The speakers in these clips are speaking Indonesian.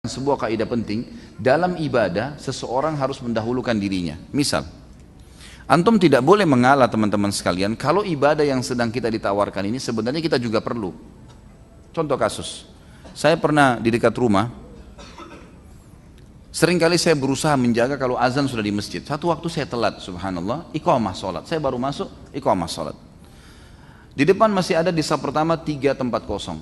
sebuah kaidah penting dalam ibadah. Seseorang harus mendahulukan dirinya. Misal, antum tidak boleh mengalah teman-teman sekalian kalau ibadah yang sedang kita ditawarkan ini sebenarnya kita juga perlu. Contoh kasus, saya pernah di dekat rumah, seringkali saya berusaha menjaga kalau azan sudah di masjid. Satu waktu saya telat, subhanallah, iqamah sholat, saya baru masuk, iqamah sholat. Di depan masih ada di saf pertama 3 tempat kosong.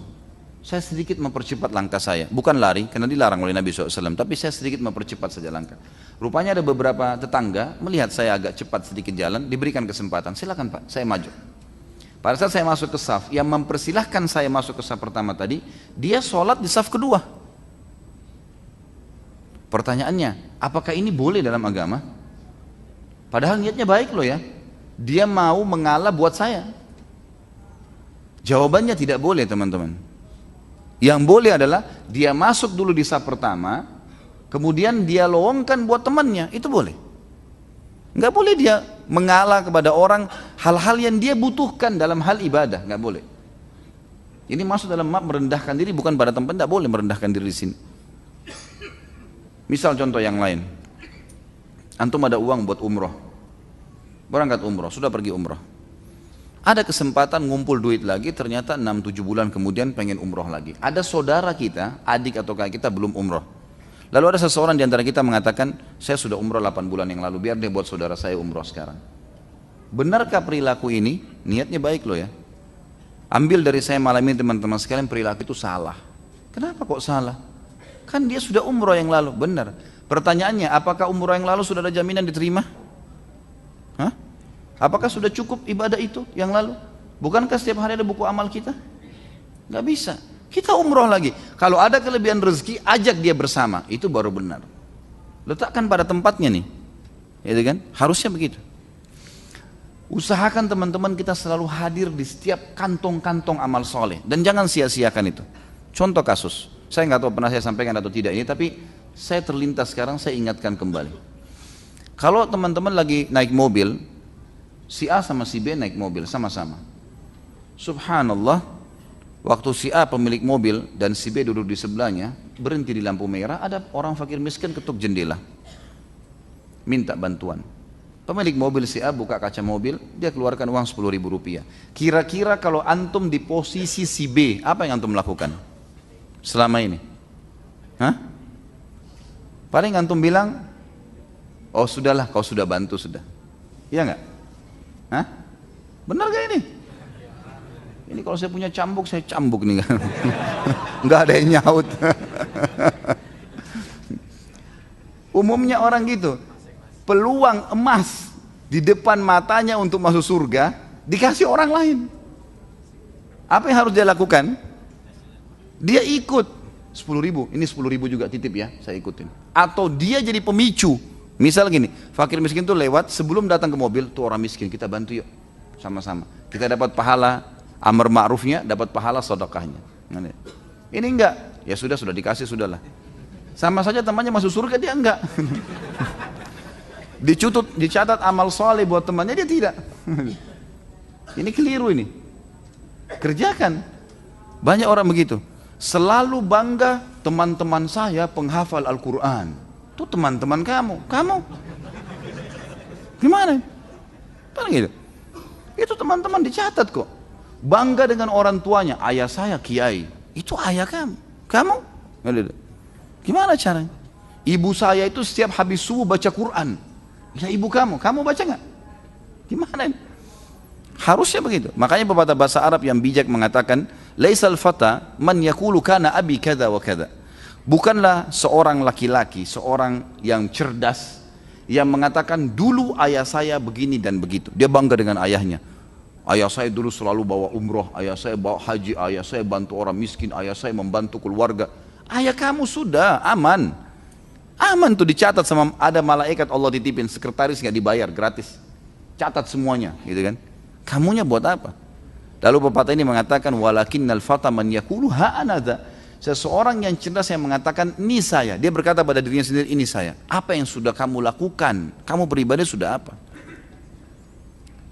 Saya sedikit mempercepat langkah saya, bukan lari karena dilarang oleh Nabi SAW, tapi saya sedikit mempercepat saja langkah. Rupanya ada beberapa tetangga melihat saya agak cepat sedikit jalan, diberikan kesempatan, silakan Pak, saya maju. Pada saat saya masuk ke saf, yang mempersilahkan saya masuk ke saf pertama tadi, dia sholat di saf kedua. Pertanyaannya, apakah ini boleh dalam agama? Padahal niatnya baik loh ya, dia mau mengalah buat saya. Jawabannya tidak boleh teman-teman. Yang boleh adalah dia masuk dulu di saf pertama, kemudian dia lowongkan buat temannya, itu boleh. Nggak boleh dia mengalah kepada orang hal-hal yang dia butuhkan dalam hal ibadah, nggak boleh. Ini masuk dalam merendahkan diri, bukan pada tempat, nggak boleh merendahkan diri di sini. Misal contoh yang lain, antum ada uang buat umroh, berangkat umroh, sudah pergi umroh. Ada kesempatan ngumpul duit lagi, ternyata 6-7 bulan kemudian pengen umroh lagi. Ada saudara kita, adik atau kakak kita belum umroh. Lalu ada seseorang di antara kita mengatakan, saya sudah umroh 8 bulan yang lalu, biar dia buat saudara saya umroh sekarang. Benarkah perilaku ini? Niatnya baik loh ya. Ambil dari saya malam ini teman-teman sekalian, perilaku itu salah. Kenapa kok salah? Kan dia sudah umroh yang lalu, benar. Pertanyaannya, apakah umroh yang lalu sudah ada jaminan diterima? Hah? Apakah sudah cukup ibadah itu yang lalu? Bukankah setiap hari ada buku amal kita? Gak bisa. Kita umroh lagi. Kalau ada kelebihan rezeki, ajak dia bersama. Itu baru benar. Letakkan pada tempatnya nih. Gitu kan? Harusnya begitu. Usahakan teman-teman kita selalu hadir di setiap kantong-kantong amal soleh. Dan jangan sia-siakan itu. Contoh kasus. Saya nggak tahu pernah saya sampaikan atau tidak ini, tapi saya terlintas sekarang, saya ingatkan kembali. Kalau teman-teman lagi naik mobil, si A sama si B naik mobil sama-sama. Subhanallah, waktu si A pemilik mobil dan si B duduk di sebelahnya, berhenti di lampu merah, ada orang fakir miskin ketuk jendela, minta bantuan. Pemilik mobil si A buka kaca mobil, dia keluarkan uang 10.000 rupiah. Kira-kira kalau antum di posisi si B, apa yang antum lakukan selama ini? Hah? Paling antum bilang, oh sudahlah, kau sudah bantu sudah. Iya enggak? Hah? Benar gak ini? Ini kalau saya punya cambuk, saya cambuk nih kan. Nggak ada yang nyaut. Umumnya orang gitu. Peluang emas di depan matanya untuk masuk surga dikasih orang lain. Apa yang harus dia lakukan? Dia ikut 10.000, ini 10.000 juga titip ya, saya ikutin. Atau dia jadi pemicu. Misal gini, fakir miskin tuh lewat, sebelum datang ke mobil, tuh orang miskin, kita bantu yuk, sama-sama. Kita dapat pahala amar ma'rufnya, dapat pahala sedekahnya. Ini enggak, ya sudah dikasih, sudahlah. Sama saja temannya masuk surga, dia enggak. Dicatat amal soleh buat temannya, dia tidak. Ini keliru ini. Kerjakan. Banyak orang begitu. Selalu bangga, teman-teman saya penghafal Al-Quran. Itu teman-teman kamu gimana? Gitu. Itu teman-teman dicatat kok. Bangga dengan orang tuanya, ayah saya kiai, itu ayah kamu gimana caranya? Ibu saya itu setiap habis subuh baca Quran, ya ibu kamu baca nggak? Gimana? Harusnya begitu. Makanya pepatah bahasa Arab yang bijak mengatakan, laisal fata man yaqulu kana abi kada wa kada. Bukanlah seorang laki-laki, seorang yang cerdas, yang mengatakan dulu ayah saya begini dan begitu. Dia bangga dengan ayahnya. Ayah saya dulu selalu bawa umroh, ayah saya bawa haji, ayah saya bantu orang miskin, ayah saya membantu keluarga. Ayah kamu sudah aman. Aman tuh dicatat sama ada malaikat Allah titipin, sekretaris nggak dibayar, gratis. Catat semuanya, gitu kan. Kamunya buat apa? Lalu pepatah ini mengatakan, walakinnal fata man yaqulu ha anadha. Seseorang yang cerdas yang mengatakan, ini saya. Dia berkata pada dirinya sendiri, ini saya. Apa yang sudah kamu lakukan? Kamu beribadah sudah apa?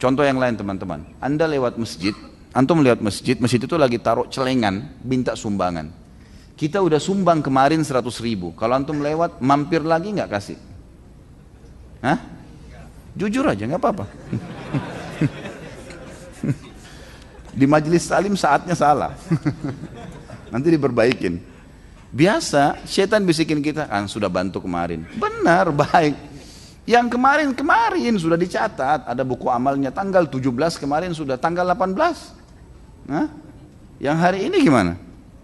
Contoh yang lain teman-teman. Anda lewat masjid, antum melihat masjid itu lagi taruh celengan, minta sumbangan. Kita udah sumbang kemarin 100.000. Kalau antum lewat, mampir lagi nggak kasih? Hah? Jujur aja, nggak apa-apa. Di majelis salim saatnya salah. Nanti diperbaikin. Biasa, setan bisikin kita, kan sudah bantu kemarin. Benar, baik. Yang kemarin sudah dicatat, ada buku amalnya, tanggal 17 kemarin sudah, tanggal 18. Hah? Yang hari ini gimana?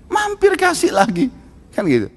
Mampir kasih lagi. Kan gitu.